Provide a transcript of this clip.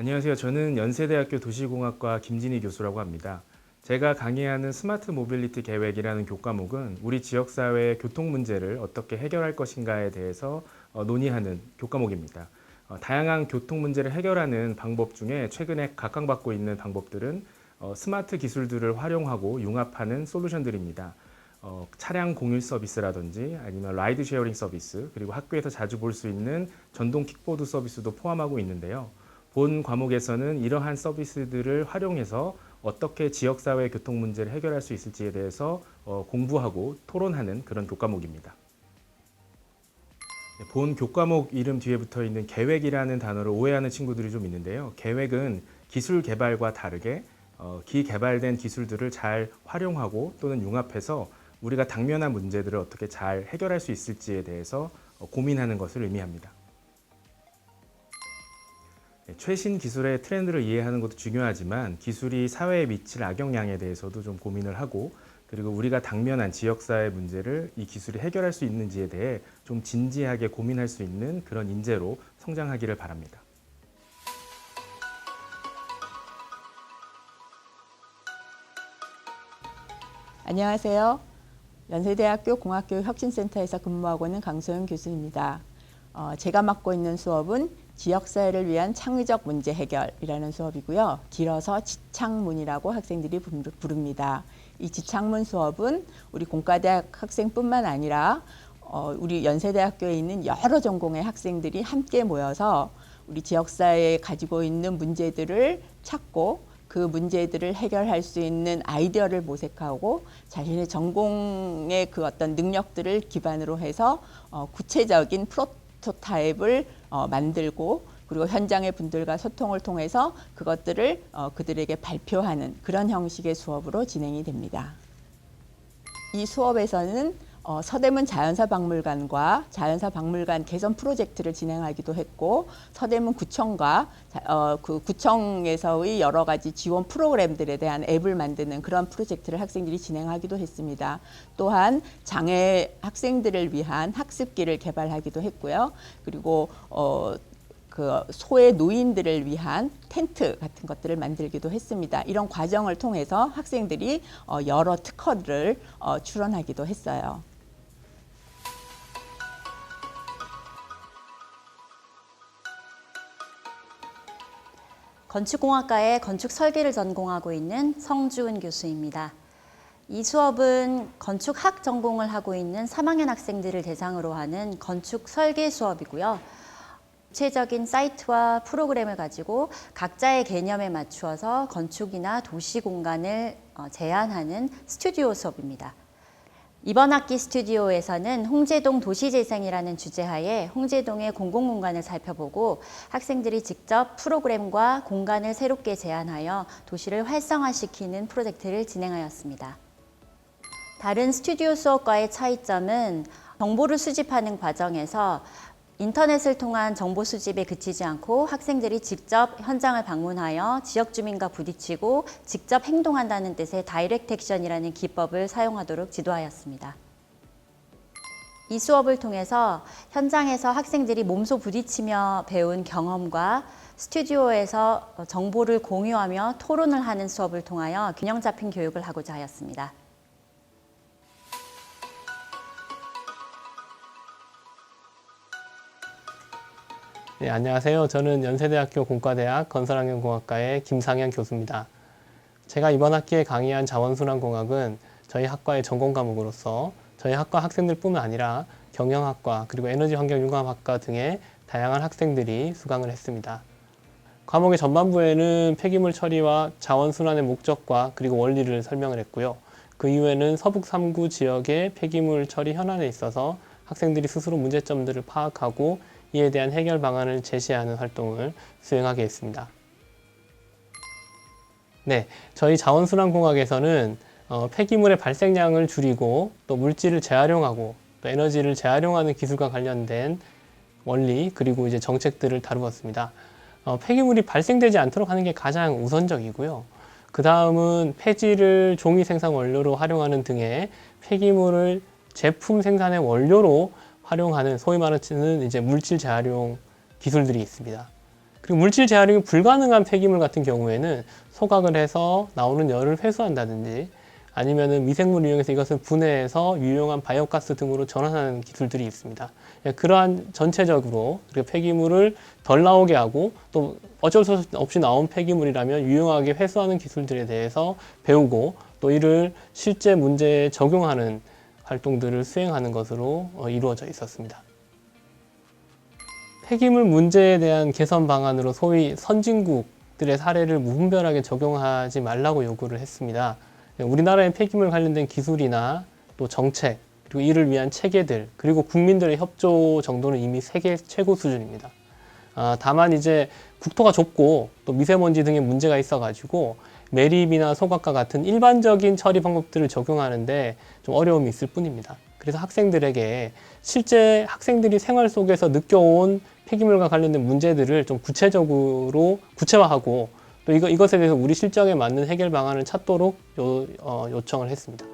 안녕하세요. 저는 연세대학교 도시공학과 김진희 교수라고 합니다. 제가 강의하는 스마트 모빌리티 계획이라는 교과목은 우리 지역사회의 교통 문제를 어떻게 해결할 것인가에 대해서 논의하는 교과목입니다. 다양한 교통 문제를 해결하는 방법 중에 최근에 각광받고 있는 방법들은 스마트 기술들을 활용하고 융합하는 솔루션들입니다. 차량 공유 서비스라든지 아니면 라이드 쉐어링 서비스, 그리고 학교에서 자주 볼 수 있는 전동 킥보드 서비스도 포함하고 있는데요. 본 과목에서는 이러한 서비스들을 활용해서 어떻게 지역사회 교통 문제를 해결할 수 있을지에 대해서 공부하고 토론하는 그런 교과목입니다. 본 교과목 이름 뒤에 붙어 있는 계획이라는 단어를 오해하는 친구들이 좀 있는데요. 계획은 기술 개발과 다르게 기개발된 기술들을 잘 활용하고 또는 융합해서 우리가 당면한 문제들을 어떻게 잘 해결할 수 있을지에 대해서 고민하는 것을 의미합니다. 최신 기술의 트렌드를 이해하는 것도 중요하지만 기술이 사회에 미칠 악영향에 대해서도 좀 고민을 하고, 그리고 우리가 당면한 지역사회 문제를 이 기술이 해결할 수 있는지에 대해 좀 진지하게 고민할 수 있는 그런 인재로 성장하기를 바랍니다. 안녕하세요. 연세대학교 공학교육혁신센터에서 근무하고 있는 강소영 교수입니다. 제가 맡고 있는 수업은 지역사회를 위한 창의적 문제 해결이라는 수업이고요. 길어서 지창문이라고 학생들이 부릅니다. 이 지창문 수업은 우리 공과대학 학생뿐만 아니라 우리 연세대학교에 있는 여러 전공의 학생들이 함께 모여서 우리 지역사회에 가지고 있는 문제들을 찾고 그 문제들을 해결할 수 있는 아이디어를 모색하고 자신의 전공의 그 어떤 능력들을 기반으로 해서 구체적인 프로토타입을 만들고, 그리고 현장의 분들과 소통을 통해서 그것들을 그들에게 발표하는 그런 형식의 수업으로 진행이 됩니다. 이 수업에서는 서대문 자연사박물관과 자연사박물관 개선 프로젝트를 진행하기도 했고, 서대문 구청과 그 구청에서의 여러 가지 지원 프로그램들에 대한 앱을 만드는 그런 프로젝트를 학생들이 진행하기도 했습니다. 또한 장애 학생들을 위한 학습기를 개발하기도 했고요. 그리고 그 소외 노인들을 위한 텐트 같은 것들을 만들기도 했습니다. 이런 과정을 통해서 학생들이 여러 특허를 출원하기도 했어요. 건축공학과에 건축 설계를 전공하고 있는 성주은 교수입니다. 이 수업은 건축학 전공을 하고 있는 3학년 학생들을 대상으로 하는 건축 설계 수업이고요. 구체적인 사이트와 프로그램을 가지고 각자의 개념에 맞추어서 건축이나 도시 공간을 제안하는 스튜디오 수업입니다. 이번 학기 스튜디오에서는 홍제동 도시재생이라는 주제하에 홍제동의 공공공간을 살펴보고 학생들이 직접 프로그램과 공간을 새롭게 제안하여 도시를 활성화시키는 프로젝트를 진행하였습니다. 다른 스튜디오 수업과의 차이점은 정보를 수집하는 과정에서 인터넷을 통한 정보 수집에 그치지 않고 학생들이 직접 현장을 방문하여 지역 주민과 부딪히고 직접 행동한다는 뜻의 다이렉트 액션이라는 기법을 사용하도록 지도하였습니다. 이 수업을 통해서 현장에서 학생들이 몸소 부딪히며 배운 경험과 스튜디오에서 정보를 공유하며 토론을 하는 수업을 통하여 균형 잡힌 교육을 하고자 하였습니다. 네, 안녕하세요. 저는 연세대학교 공과대학 건설환경공학과의 김상현 교수입니다. 제가 이번 학기에 강의한 자원순환공학은 저희 학과의 전공 과목으로서 저희 학과 학생들뿐만 아니라 경영학과 그리고 에너지환경융합학과 등의 다양한 학생들이 수강을 했습니다. 과목의 전반부에는 폐기물 처리와 자원순환의 목적과 그리고 원리를 설명을 했고요. 그 이후에는 서북 3구 지역의 폐기물 처리 현안에 있어서 학생들이 스스로 문제점들을 파악하고 이에 대한 해결 방안을 제시하는 활동을 수행하게 했습니다. 네, 저희 자원순환공학에서는 폐기물의 발생량을 줄이고 또 물질을 재활용하고 또 에너지를 재활용하는 기술과 관련된 원리 그리고 이제 정책들을 다루었습니다. 폐기물이 발생되지 않도록 하는 게 가장 우선적이고요. 그 다음은 폐지를 종이 생산 원료로 활용하는 등의 폐기물을 제품 생산의 원료로 활용하는 소위 말하는 이제 물질 재활용 기술들이 있습니다. 그리고 물질 재활용이 불가능한 폐기물 같은 경우에는 소각을 해서 나오는 열을 회수한다든지 아니면은 미생물을 이용해서 이것을 분해해서 유용한 바이오가스 등으로 전환하는 기술들이 있습니다. 그러한 전체적으로 폐기물을 덜 나오게 하고 또 어쩔 수 없이 나온 폐기물이라면 유용하게 회수하는 기술들에 대해서 배우고 또 이를 실제 문제에 적용하는 활동들을 수행하는 것으로 이루어져 있었습니다. 폐기물 문제에 대한 개선 방안으로 소위 선진국들의 사례를 무분별하게 적용하지 말라고 요구를 했습니다. 우리나라의 폐기물 관련된 기술이나 또 정책, 그리고 이를 위한 체계들, 그리고 국민들의 협조 정도는 이미 세계 최고 수준입니다. 다만 이제 국토가 좁고 또 미세먼지 등의 문제가 있어가지고 매립이나 소각과 같은 일반적인 처리 방법들을 적용하는데 좀 어려움이 있을 뿐입니다. 그래서 학생들에게 실제 학생들이 생활 속에서 느껴온 폐기물과 관련된 문제들을 좀 구체적으로 구체화하고 또 이것에 대해서 우리 실정에 맞는 해결 방안을 찾도록 요청을 했습니다.